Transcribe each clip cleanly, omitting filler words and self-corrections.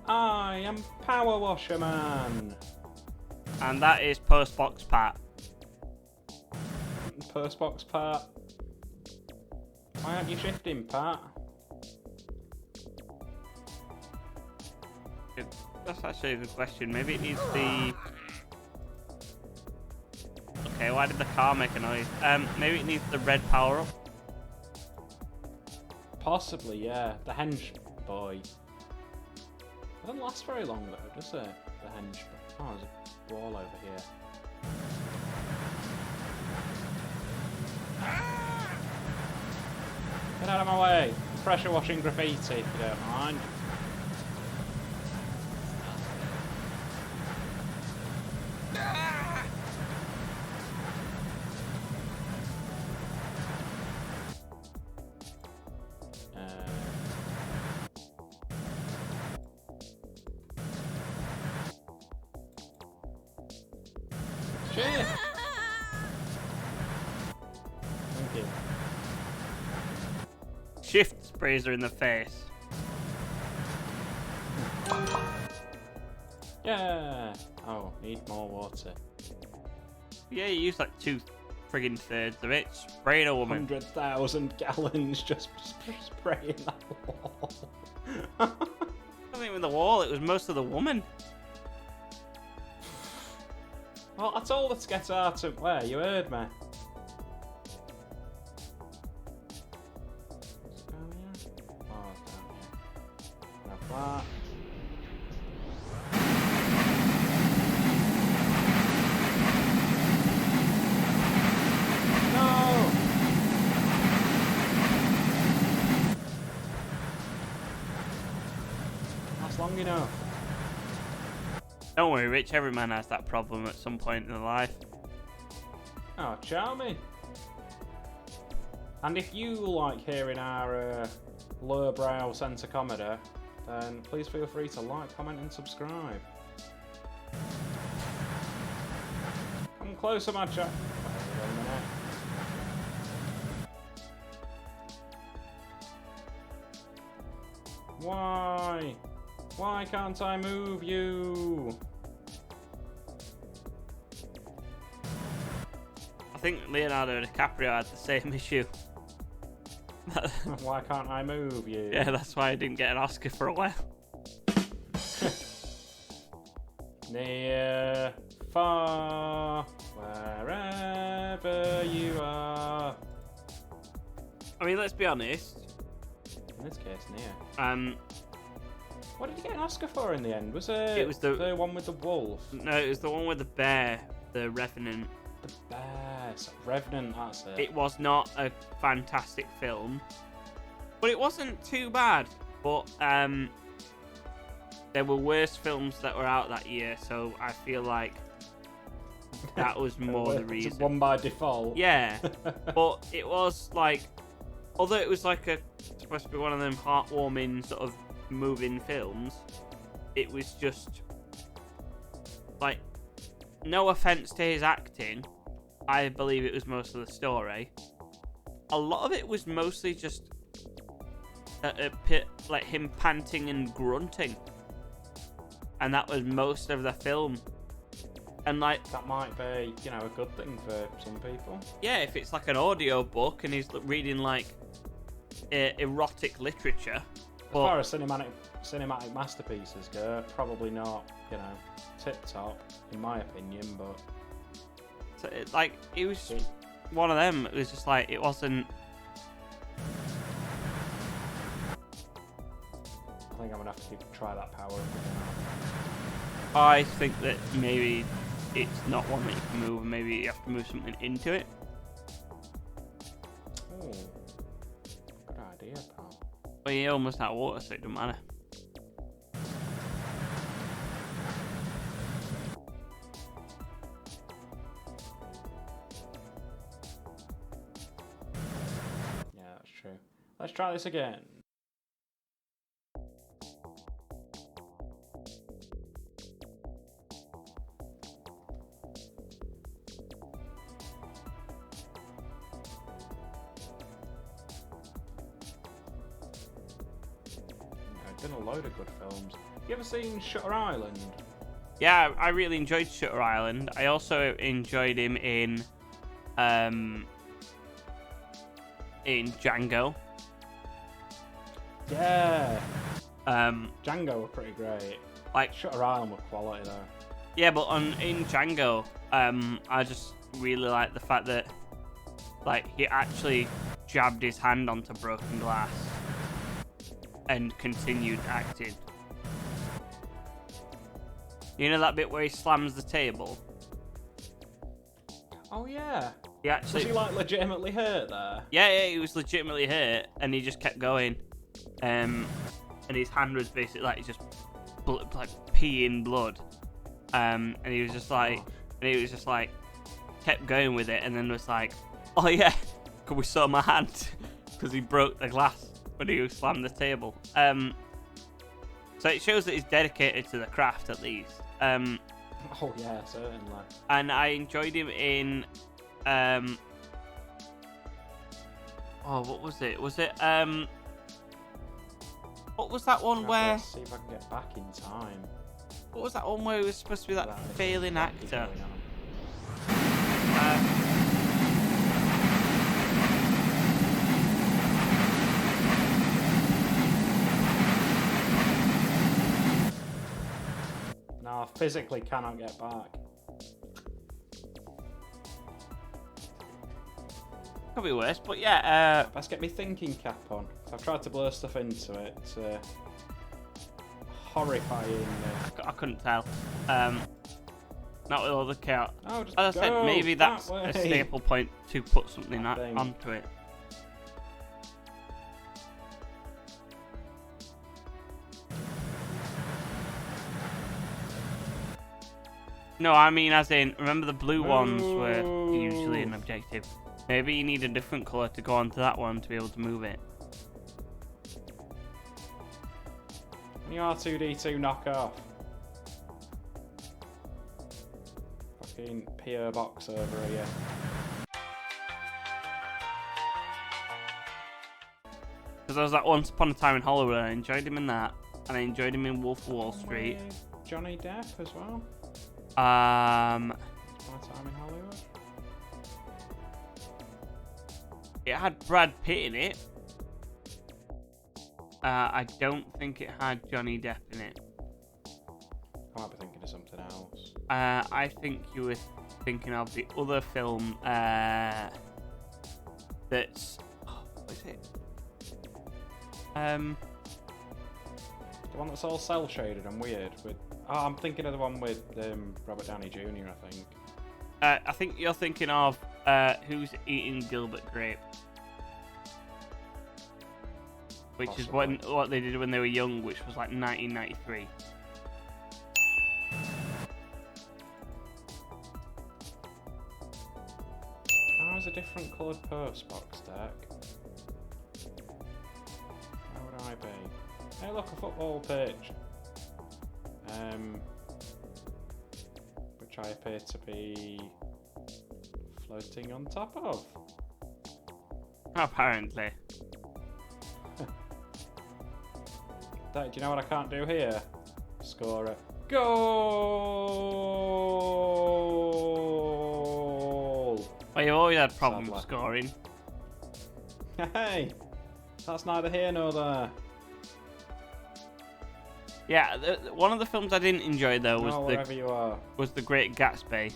I am Power Washer Man. And that is Postbox Pat. Postbox Pat. Why aren't you shifting, Pat? That's actually a good question. Maybe it needs the... Okay, why did the car make a noise? Maybe it needs the red power-up. Possibly, yeah. The henge boy. It doesn't last very long though, does it? The henge boy. Oh, there's a wall over here. Get out of my way! Pressure washing graffiti, if you don't mind. Shit! Thank you. Shift sprays her in the face. Yeah! Oh, need more water. Yeah, you use like 2 friggin' thirds of it. Spraying a woman. 100,000 gallons just spraying that wall. Not even the wall, it was most of the woman. Well, I told her to get out of where, you heard me. Is it down here? Oh, it's down here. Grab that. No! That's long enough. Don't worry, Rich, every man has that problem at some point in their life. Oh, charming. And if you like hearing our lowbrow centre comedy, then please feel free to like, comment and subscribe. Come closer, my chat. Wait a minute. Why? Why can't I move you? I think Leonardo DiCaprio had the same issue. Why can't I move you? Yeah, that's why I didn't get an Oscar for a while. Near, far, wherever you are. I mean, let's be honest. In this case, near. What did you get an Oscar for in the end? Was it was the one with the wolf? No, it was the one with the bear, the Revenant. The bear. Revenant, that's it. It was not a fantastic film, but it wasn't too bad. But there were worse films that were out that year, so I feel like that was more the reason. One by default. Yeah, but it was like, although it was like supposed to be one of them heartwarming sort of moving films, it was just like, no offense to his acting, I believe it was most of the story. A lot of it was mostly just like him panting and grunting, and that was most of the film. And like, that might be, you know, a good thing for some people. Yeah, if it's like an audio book and he's reading like erotic literature. As far as cinematic masterpieces go, probably not, you know, tip top in my opinion, but so it was one of them. It was just like, it wasn't. I think I'm gonna have to try that power up again. I think that maybe it's not one that you can move, and maybe you have to move something into it. Oh, good idea, pal. But you're almost out of water, so it doesn't matter. Yeah, that's true. Let's try this again. I've done a load of good films. You ever seen Shutter Island? Yeah, I really enjoyed Shutter Island. I also enjoyed him in Django. Yeah. Um, Django were pretty great. like Shutter Island were quality though. yeah, but in Django, I just really like the fact that like he actually jabbed his hand onto broken glass and continued acting. You know that bit where he slams the table? Oh yeah. He actually, Was he like legitimately hurt there? yeah, he was legitimately hurt, and he just kept going. And his hand was basically like just like peeing blood. And he was just like, kept going with it, and then was like, oh yeah, could we sew my hand? Because he broke the glass when he slammed the table. So it shows that he's dedicated to the craft at least. Oh yeah, certainly. And I enjoyed him in what was it? Was it what was that one where? Let's see if I can get back in time. What was that one where he was supposed to be that failing actor? No, I physically cannot get back. Could be worse, but yeah. Let's get me thinking cap on. I've tried to blur stuff into it. It's horrifying. I couldn't tell. Not with all the chaos. Oh, just As I said, maybe that's that a way. staple point to put something I think. onto it. No, I mean as in, remember the blue ones were usually an objective. Maybe you need a different colour to go onto that one to be able to move it. You R2D2 knock off. Fucking PO box over here. Because I was like Once Upon a Time in Hollywood, I enjoyed him in that, and I enjoyed him in Wolf of Wall Street. With Johnny Depp as well. Um, Once Upon a Time in Hollywood. it had Brad Pitt in it. I don't think it had Johnny Depp in it. I might be thinking of something else. I think you were thinking of the other film that's... Oh, what is it? The one that's all cell shaded and weird. With I'm thinking of the one with Robert Downey Jr. I think. I think you're thinking of Who's Eating Gilbert Grape, which Possibly. is what they did when they were young, which was like 1993. How's a different coloured Postbox deck? Where would I be? Hey, look, a football pitch. Which I appear to be floating on top of. Apparently. Do you know what I can't do here? Score it. Goal! Well, you've always had problems Sadly. scoring. Hey! That's neither here nor there. Yeah, one of the films I didn't enjoy though was wherever you are. The Great Gatsby,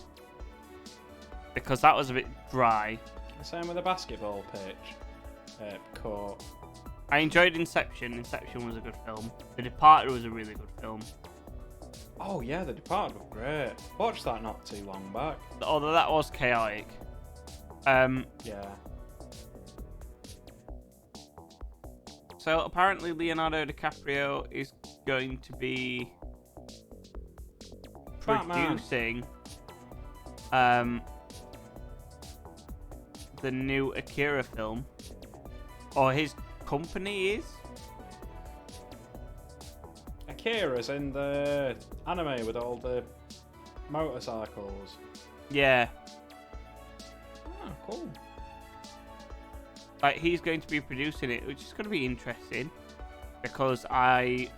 because that was a bit dry. Same with the basketball pitch. Court. I enjoyed Inception. Inception was a good film. The Departed was a really good film. Oh yeah, The Departed was great. Watched that not too long back. Although that was chaotic. Yeah. So apparently Leonardo DiCaprio is going to be Batman. producing the new Akira film, or his company is. Akira's in the anime with all the motorcycles. Yeah, Oh, cool. like he's going to be producing it, which is going to be interesting because I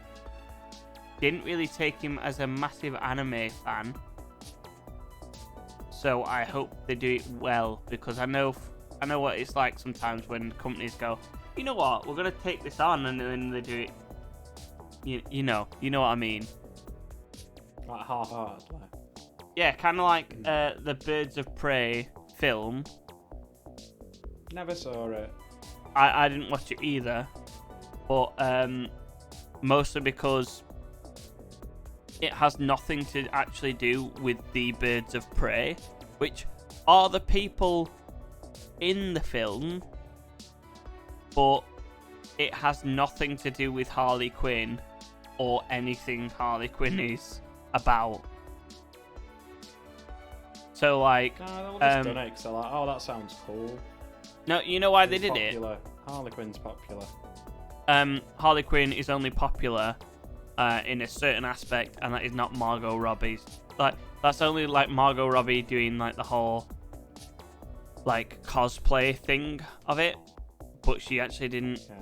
didn't really take him as a massive anime fan. So I hope they do it well, because I know what it's like sometimes when companies go, you know what, we're gonna take this on, and then they do it. You know what I mean? Like half-heartedly. Yeah, kind of like the Birds of Prey film. Never saw it. I didn't watch it either, but mostly because it has nothing to actually do with the Birds of Prey, which are the people in the film, but it has nothing to do with Harley Quinn or anything Harley Quinn is about. So, like... No, they'll just done it because they're like, oh, that sounds cool. No, you know why they It's did popular. it? Harley Quinn's popular. Harley Quinn is only popular in a certain aspect, and that is not Margot Robbie's. Like, that's only like Margot Robbie doing like the whole like cosplay thing of it, but she actually didn't. Yeah.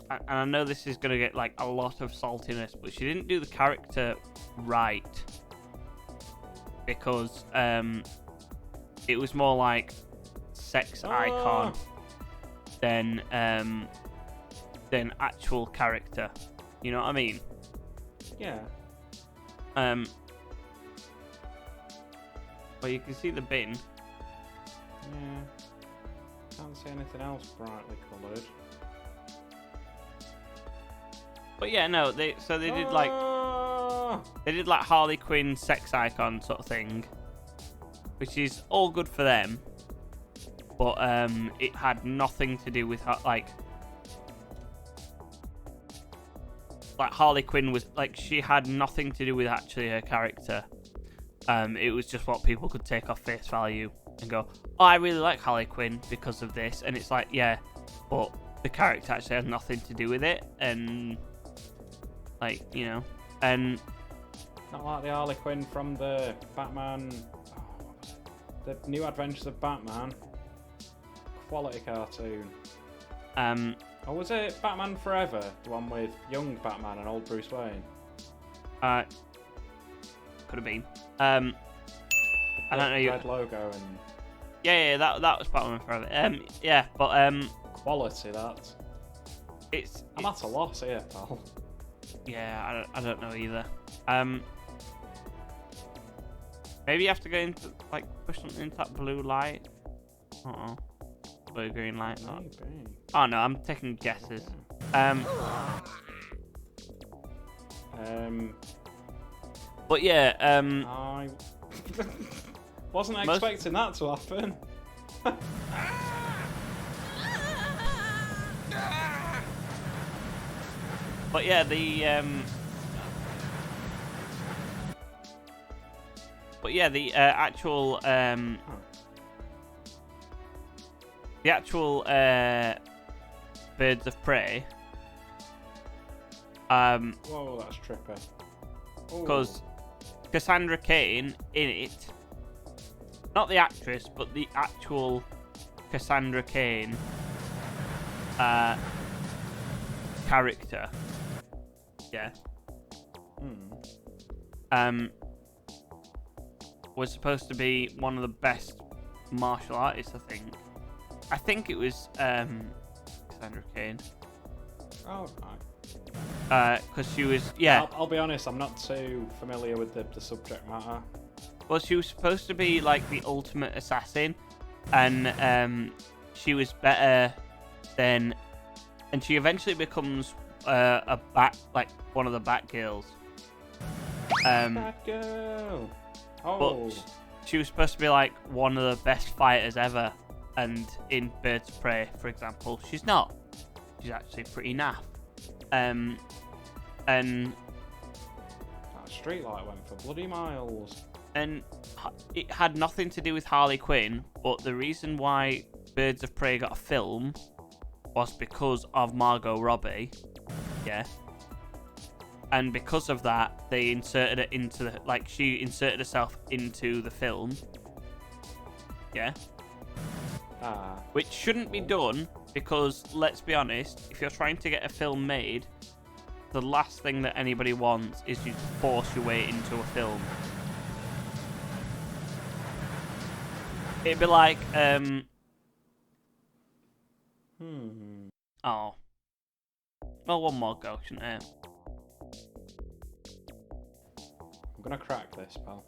And I know this is gonna get like a lot of saltiness, but she didn't do the character right, because it was more like sex icon than actual character. You know what I mean? Yeah. Well, you can see the bin. Yeah. Can't see anything else brightly coloured. But yeah, no, they did like Harley Quinn sex icon sort of thing, which is all good for them. But it had nothing to do with like Harley Quinn was like, she had nothing to do with actually her character. It was just what people could take off face value and go, oh, I really like Harley Quinn because of this, and it's like, yeah, but the character actually had nothing to do with it, and like, you know, and not like the Harley Quinn from the Batman. Oh, what was it? The New Adventures of Batman. Quality cartoon. Or was it Batman Forever? The one with young Batman and old Bruce Wayne? Could have been. I don't know. Red logo and... Yeah, that was Batman Forever. Yeah, but Quality, that. I'm at a loss here, pal. Yeah, I don't know either. Maybe you have to go into, like, push something into that blue light. Blue green light. Maybe. Oh no, I'm taking guesses. But yeah, I wasn't expecting that to happen. but yeah, the actual Birds of Prey. Whoa, that's trippy. Because Cassandra Cain in it, not the actress, but the actual Cassandra Cain character, yeah, was supposed to be one of the best martial artists. I think it was Cassandra Cain. Oh, right. Because she was, yeah. I'll be honest, I'm not too familiar with the subject matter. Well, she was supposed to be like the ultimate assassin, and she was better than, and she eventually becomes one of the Batgirls. Batgirl. Oh. But she was supposed to be like one of the best fighters ever, and in Birds of Prey, for example, she's not. She's actually pretty naff. And that streetlight went for bloody miles. And it had nothing to do with Harley Quinn, but the reason why Birds of Prey got a film was because of Margot Robbie, yeah. And because of that, they inserted it into the, like, she inserted herself into the film, yeah. Which shouldn't be done, because let's be honest, if you're trying to get a film made, the last thing that anybody wants is you to force your way into a film. It'd be like, oh. Well, one more go, shouldn't it? I'm gonna crack this, pal.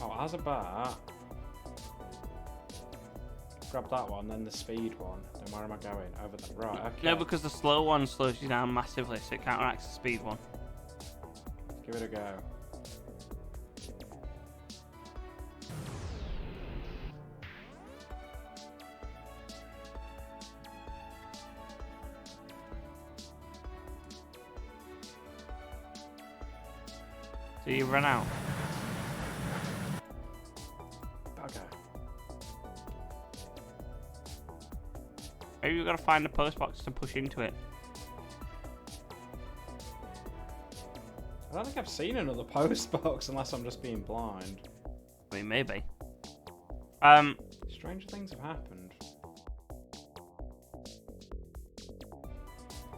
Oh, it has a bar. Grab that one, then the speed one. Then where am I going? Over there. Right, okay. No, because the slow one slows you down massively, so it counteracts the speed one. Give it a go. So you run out. Okay. Maybe you've got to find a postbox to push into it. I don't think I've seen another postbox unless I'm just being blind. I mean, maybe. Stranger things have happened.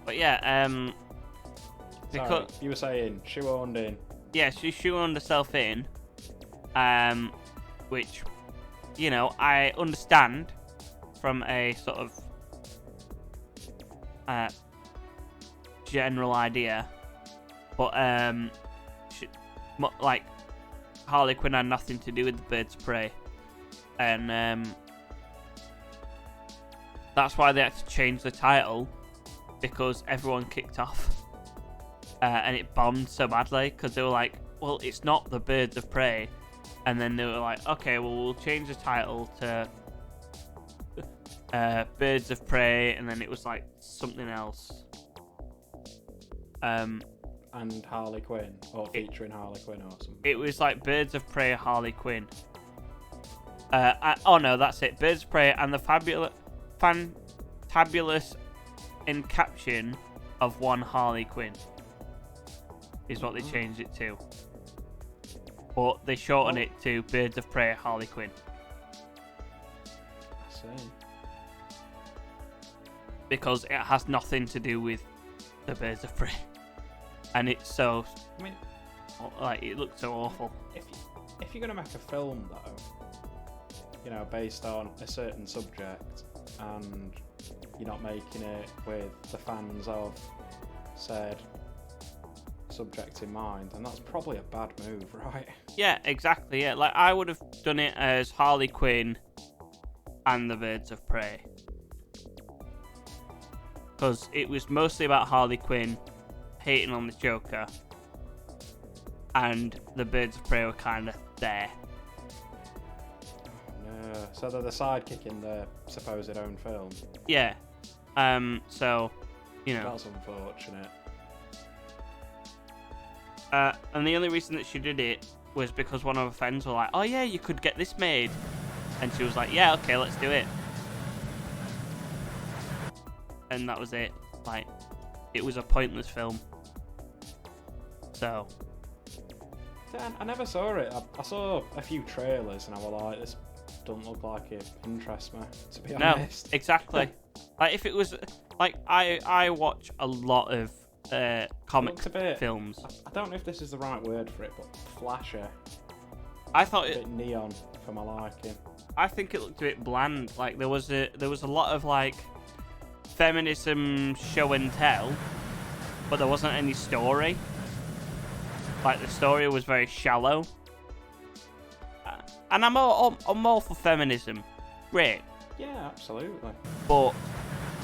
But yeah, Sorry, you were saying shoehorned in. Yeah, she shoehorned herself in, which, you know, I understand from a sort of general idea, but like Harley Quinn had nothing to do with the Birds of Prey, and that's why they had to change the title, because everyone kicked off. And it bombed so badly because they were like, well, it's not the Birds of Prey. And then they were like, okay, well, we'll change the title to Birds of Prey. And then it was like something else. And Harley Quinn, or featuring Harley Quinn or something. It was like Birds of Prey, Harley Quinn. Oh no, that's it. Birds of Prey and the fantabulous incaption of one Harley Quinn. Is what they changed it to. But they shortened it to Birds of Prey, Harley Quinn. I see. Because it has nothing to do with the Birds of Prey. And it's so... I mean... Like, it looks so awful. If you're going to make a film, though, you know, based on a certain subject, and you're not making it with the fans of said subject in mind, and that's probably a bad move, right? Yeah, exactly. Yeah, like I would have done it as Harley Quinn and the Birds of Prey, because it was mostly about Harley Quinn hating on the Joker, and the Birds of Prey were kind of there. Oh no! So they're the sidekick in the supposed own film. Yeah. So, you know. That's unfortunate. And the only reason that she did it was because one of her friends were like, oh yeah, you could get this made. And she was like, yeah, okay, let's do it. And that was it. Like, it was a pointless film. So. Dan, I never saw it. I saw a few trailers and I was like, this doesn't look like it interests me, to be honest. No, exactly. Like, if it was, like, I watch a lot of comic films. I don't know if this is the right word for it, but flashy. I thought a bit neon for my liking. I think it looked a bit bland. Like there was a lot of like feminism show and tell, but there wasn't any story. Like the story was very shallow. And I'm all for feminism. Great. Yeah, absolutely. But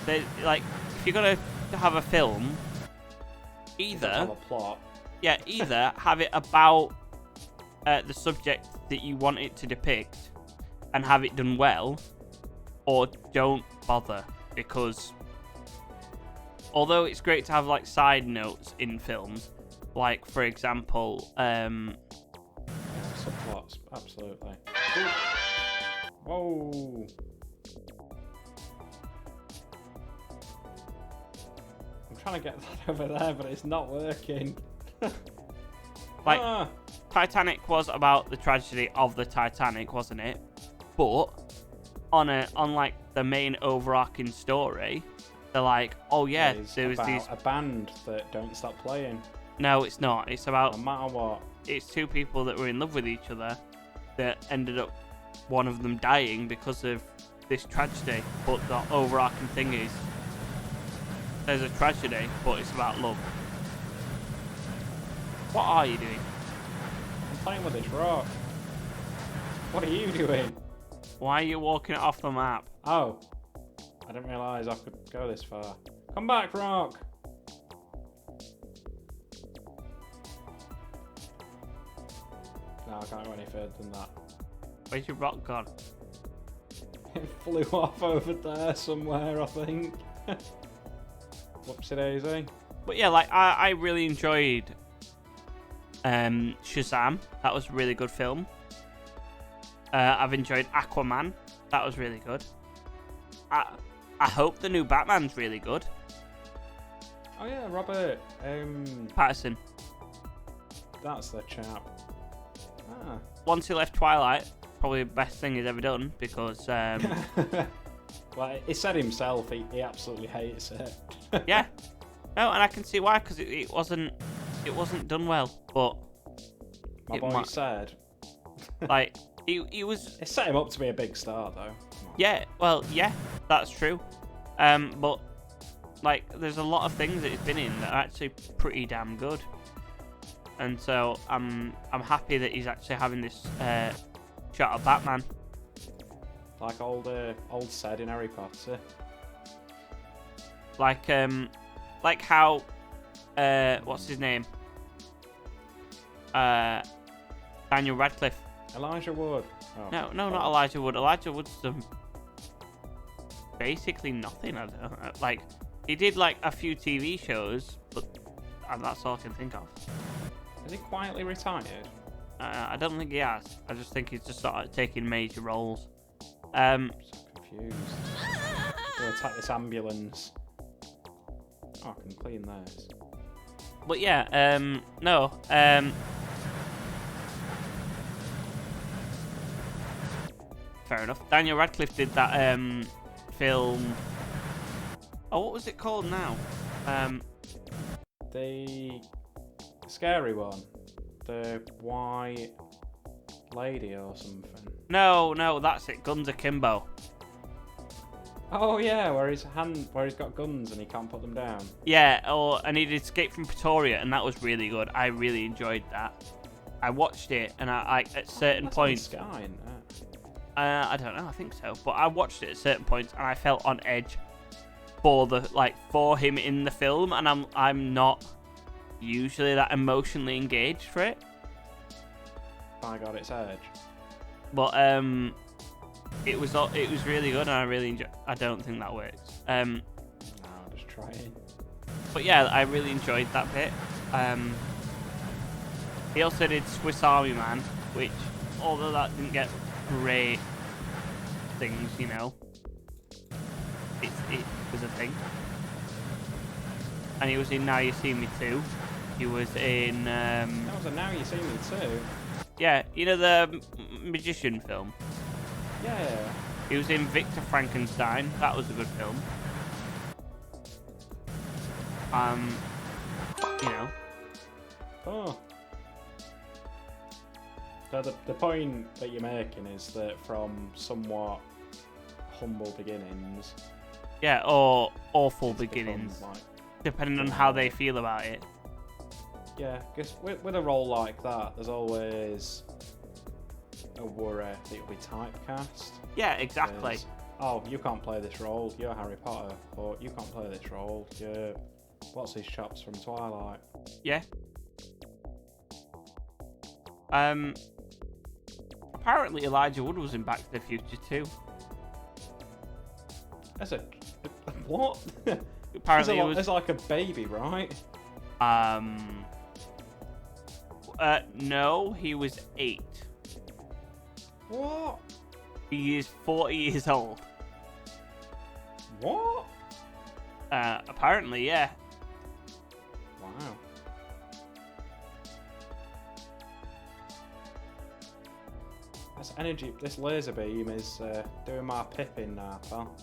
they, like, if you're gonna have a film, either have a plot. Yeah, either have it about the subject that you want it to depict and have it done well, or don't bother, because although it's great to have like side notes in films, like for example, subplots, absolutely. Ooh. Whoa. I'm trying to get that over there, but it's not working. Like, Titanic was about the tragedy of the Titanic, wasn't it? But on like the main overarching story, they're like, oh yeah, It's there was about these. a band that don't stop playing, No, it's not. It's about no matter what. it's two people that were in love with each other that ended up one of them dying because of this tragedy. But the overarching thing is there's a tragedy, but it's about love. What are you doing? I'm playing with this rock. What are you doing? Why are you walking it off the map? Oh, I didn't realise I could go this far. Come back, rock. No, I can't go any further than that. Where's your rock gone? It flew off over there somewhere, I think. Whoopsie daisy. But yeah, like I really enjoyed Shazam. That was a really good film. I've enjoyed Aquaman. That was really good. I hope the new Batman's really good. Oh yeah, Robert. Pattinson. That's the chap. Ah. Once he left Twilight, probably the best thing he's ever done because Well, he said himself he absolutely hates it. yeah, no, and I can see why because it wasn't done well. But My boy said. like he was. It set him up to be a big star, though. Yeah, well, yeah, that's true. But like, there's a lot of things that he's been in that are actually pretty damn good, and so I'm happy that he's actually having this shot at Batman. Like old said in Harry Potter. Like how what's his name? Daniel Radcliffe. Elijah Wood. Oh. No, not Elijah Wood. Elijah Wood's done basically nothing. I don't know. Like, he did like a few TV shows, but that's all I can think of. Is he quietly retired? I don't think he has. I just think he's just sort of taking major roles. I'm so confused. We'll attack this ambulance. Oh, I can clean those. But yeah, no. Fair enough. Daniel Radcliffe did that film. Oh, what was it called now? The scary one. The white lady or something. No, that's it. Guns Akimbo. Oh yeah, where he's got guns and he can't put them down. Yeah, and he did Escape from Pretoria, and that was really good. I really enjoyed that. I watched it, and I at certain That's points. on Sky, isn't it? I don't know. I think so, but I watched it at certain points, and I felt on edge for him in the film, and I'm not usually that emotionally engaged for it. By God, it's Edge. But it was really good, and I really enjoyed. I don't think that works. No, just trying. But yeah, I really enjoyed that bit. He also did Swiss Army Man, which, although that didn't get great things, you know, it was a thing. And he was in Now You See Me Too. He was in. That was a Now You See Me Too. Yeah, you know the magician film. Yeah. He was in Victor Frankenstein. That was a good film. You know. Oh. So the point that you're making is that from somewhat humble beginnings. Yeah, or awful it's beginnings, become, like, depending on how they feel about it. Yeah, because with a role like that, there's always a worry that you'll be typecast. Yeah, exactly. Oh, you can't play this role, you're Harry Potter, or you can't play this role, you're what's his chops from Twilight. Yeah. Apparently Elijah Wood was in Back to the Future too. As a what? Apparently as like a baby, right? No, he was 8. What? He is 40 years old. What? Apparently, yeah. Wow. This energy, this laser beam is doing my Pippin now, pal.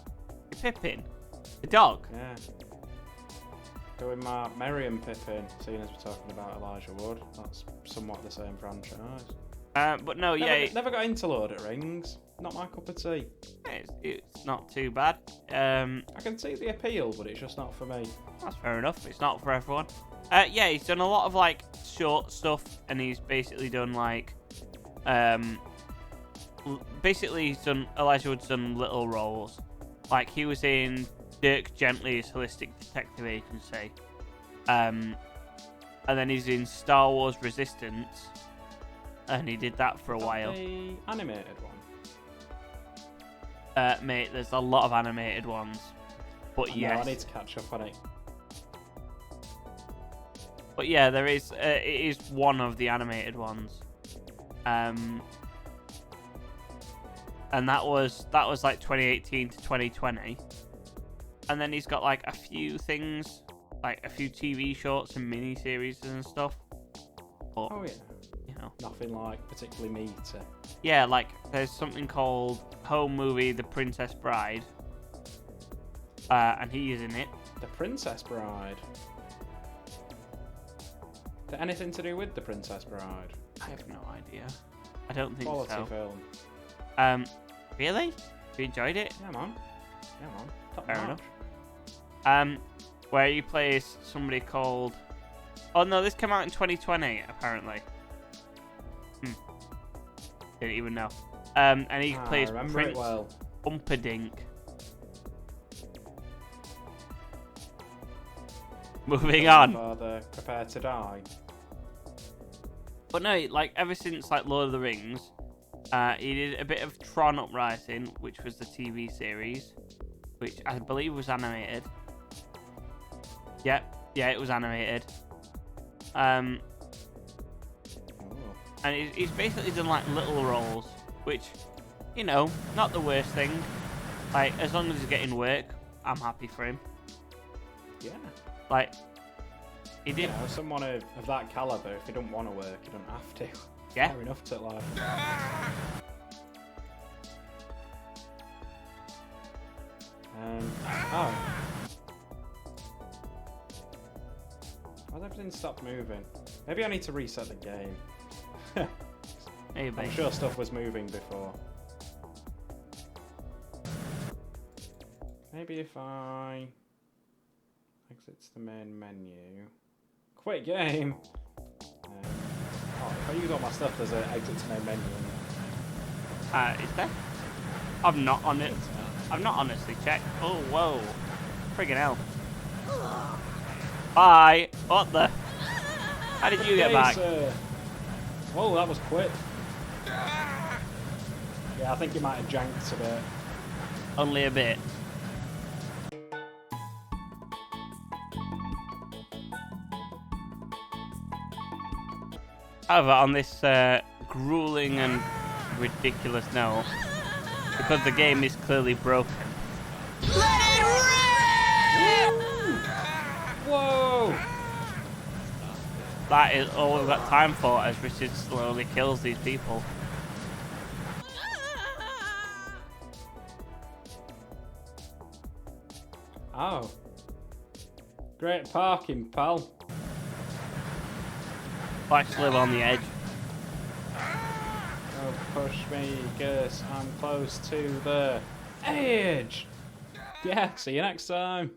Pippin. The dog? Yeah. Doing my Merry and Pippin, seeing as we're talking about Elijah Wood. That's somewhat the same franchise. But no, yeah. Never got into Lord of the Rings. Not my cup of tea. It's not too bad. I can see the appeal, but it's just not for me. That's fair enough. It's not for everyone. Yeah, he's done a lot of like short stuff, and he's basically done like, basically he's done Elijah Wood's done little roles. Like he was in Dirk Gently's Holistic Detective Agency, and then he's in Star Wars Resistance, and he did that for a while. The animated one. Mate, there's a lot of animated ones, but yes. I need to catch up on it. But yeah, there is. It is one of the animated ones, and that was like 2018 to 2020, and then he's got like a few things, like a few TV shorts and mini series and stuff. But, oh yeah. You know, nothing like particularly meaty. Yeah, like there's something called Home Movie: The Princess Bride, and he is in it. The Princess Bride. Anything to do with The Princess Bride? I have no idea. I don't think Quality so. film. Really? You enjoyed it? Yeah, man. Top Fair notch. enough. Where he plays somebody called. Oh no, this came out in 2020 apparently. Didn't even know. And he plays Prince Umperdink. Moving on. Father, prepare to die. But no, like ever since like Lord of the Rings, he did a bit of Tron Uprising, which was the TV series, which I believe was animated. Yeah, it was animated. And he's basically done like little roles, which, you know, not the worst thing. Like as long as he's getting work, I'm happy for him. Yeah. Like, he did. You know, someone of that caliber, if you don't want to work, you don't have to. Yeah. Fair enough to like. Oh. Why's everything stopped moving? Maybe I need to reset the game. Maybe. I'm sure stuff was moving before. Maybe if I exit the main menu, quit game. If I use all my stuff, there's an exit to main menu. Is there? I've not on it. I've not honestly checked. Oh whoa! Friggin' hell! Bye. What the? How did you get back? Whoa, that was quick. Yeah, I think you might have janked a bit. Only a bit. However, on this grueling and ridiculous note, because the game is clearly broken. Let it rip! Whoa! That is all we've got time for as Richard slowly kills these people. Oh. Great parking, pal. Like to live on the edge. Don't push me, cause I'm close to the edge. Yeah, see you next time.